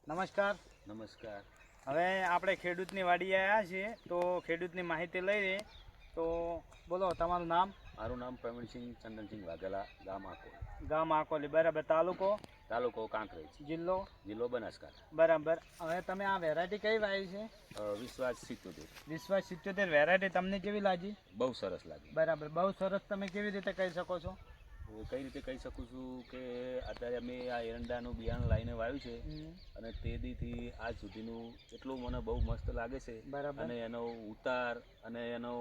નમસ્કાર. નમસ્કાર. હવે આપણે ખેડૂતની વાડીએ આવ્યા છીએ તો ખેડૂતની માહિતી લઈએ. તો બોલો તમારું નામ. મારું નામ પ્રવીણસિંહ ચંદનસિંહ વાઘેલા, ગામ આકોલી. ગામ આકોલી, બરાબર. તાલુકો કાંકરેજ, જિલ્લો બનાસકાંઠા. બરાબર. હવે તમે આ વેરાયટી કઈ વાવી છે? વિશ્વાસ 77. વિશ્વાસ 77 વેરાયટી તમને કેવી લાગી? બહુ સરસ લાગી. બરાબર, બહુ સરસ. તમે કેવી રીતે કહી શકો છો? કઈ રીતે કહી શકું છું કે અત્યારે અમે આ એરંડાનું બિયારણ લાવીને વાવ્યું છે અને તે દીથી આજ સુધીનું એટલું મને બહુ મસ્ત લાગે છે. બરાબર. અને એનો ઉતાર અને એનો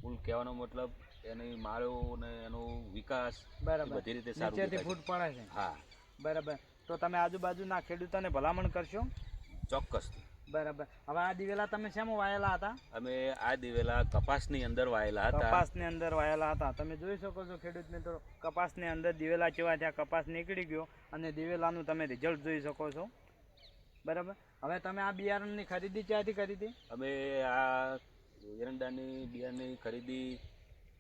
કુલ કહેવાનો મતલબ એની માળો અને એનો વિકાસ બરાબર બધી રીતે સારું નીચેથી ફૂટ પડે છે. હા, બરાબર. તો તમે આજુબાજુના ખેડૂતોને ભલામણ કરશો? ચોક્કસથી. બરાબર. હવે આ દિવેલા તમે શેમાં વાયેલા હતા? અમે આ દિવેલા કપાસની અંદર વાયેલા હતા. કપાસની અંદર વાયેલા હતા. તમે જોઈ શકો છો ખેડૂત મિત્રો, કપાસની અંદર દિવેલા કેવા ત્યાં કપાસ નીકળી ગયો અને દિવેલાનું તમે રિઝલ્ટ જોઈ શકો છો. બરાબર. હવે તમે આ બિયારણની ખરીદી ક્યાંથી કરી હતી? અમે આ એરંડાની બિયારણની ખરીદી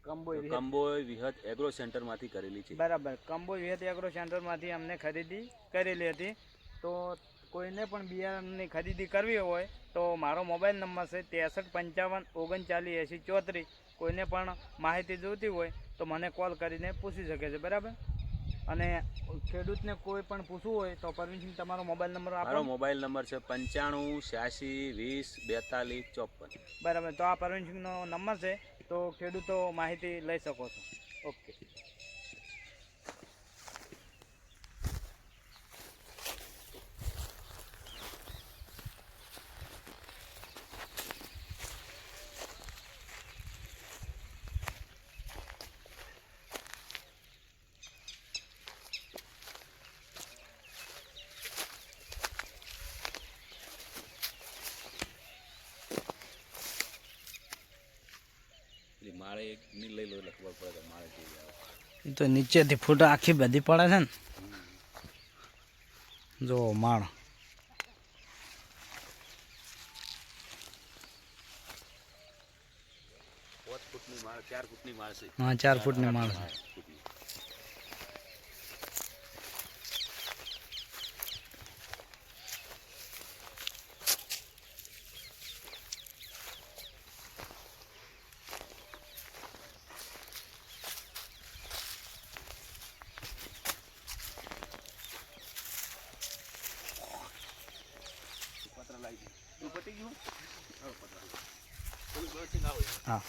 કંબોય વિહત એગ્રો સેન્ટરમાંથી કરેલી છે. બરાબર. કંબોય વિહત એગ્રો સેન્ટરમાંથી અમને ખરીદી કરેલી હતી. તો કોઈને પણ બિયારણની ખરીદી કરવી હોય તો મારો મોબાઈલ નંબર છે 63 55 39 80 34. કોઈને પણ માહિતી જોઈતી હોય તો મને કોલ કરીને પૂછી શકે છે. બરાબર. અને ખેડૂતને કોઈ પણ પૂછવું હોય તો પરવીનસિંહ તમારો મોબાઈલ નંબર આપો. મારો મોબાઈલ નંબર છે 95 86 20 42 54. બરાબર. તો આ પરવીનસિંહનો નંબર છે, તો ખેડૂતો માહિતી લઈ શકો છો. ઓકે. માળે ની લઈ લો એટલે ખબર પડે કે માળે કેવી આવે. તો નીચેથી ફૂટ આખી બધી પડે છે ને. જો માળ 5 ફૂટની માળ, 4 ફૂટની માળ છે. હા, 4 ફૂટની માળ છે. હા.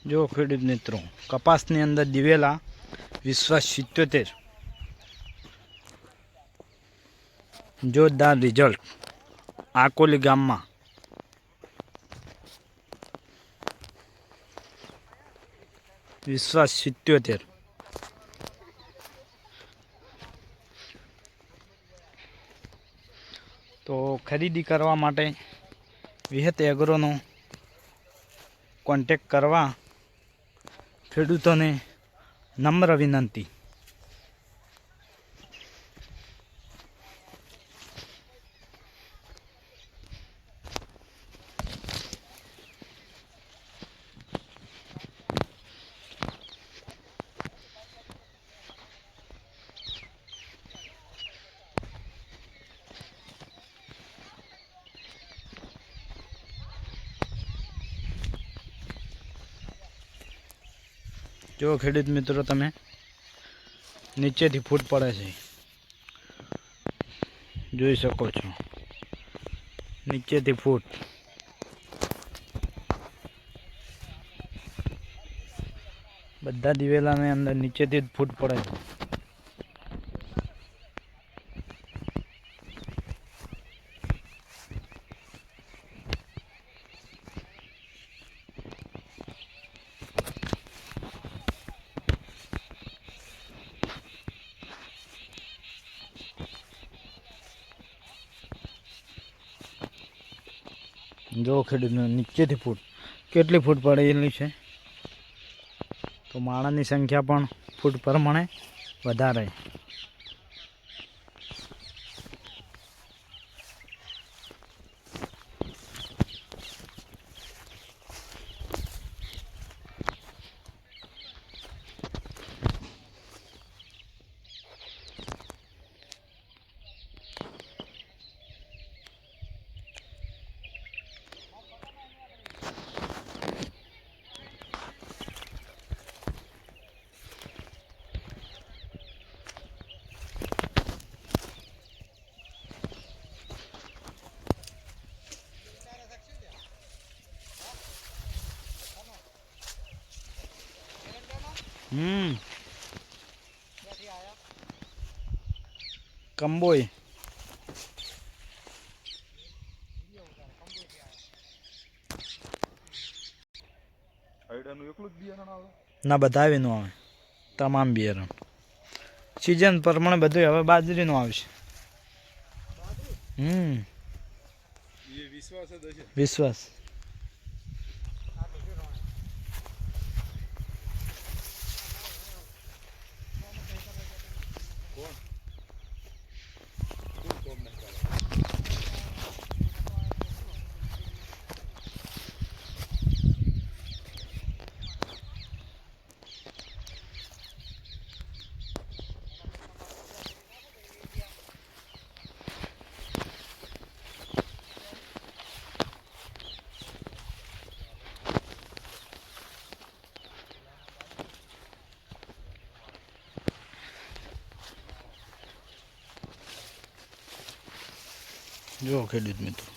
જો ખેડૂત મિત્રો, કપાસની અંદર દિવેલા વિશ્વાસ 77, જોરદાર રિઝલ્ટ આકોલી ગામમાં. વિશ્વાસ 77. તો ખરીદી કરવા માટે વિહત એગ્રોનો કોન્ટેક્ટ કરવા ખેડૂતોને નમ્ર વિનંતી. જો ખેડૂત મિત્રો તમે નીચેથી ફૂટ પડે છે, જોઈ શકો છો નીચેથી ફૂટ. બધા દિવેલાની અંદર નીચેથી જ ફૂટ પડે છે. જો ખેડૂતને નીચેથી ફૂટ કેટલી ફૂટ પડેલી છે, તો માળાની સંખ્યા પણ ફૂટ પ્રમાણે વધારે. કંબોઈ ના બતાવીનું આવે તમામ બિયારણ સિઝન પ્રમાણે બધું. હવે બાજરીનું આવશે. વિશ્વાસ જો ખેડૂત મિત્રો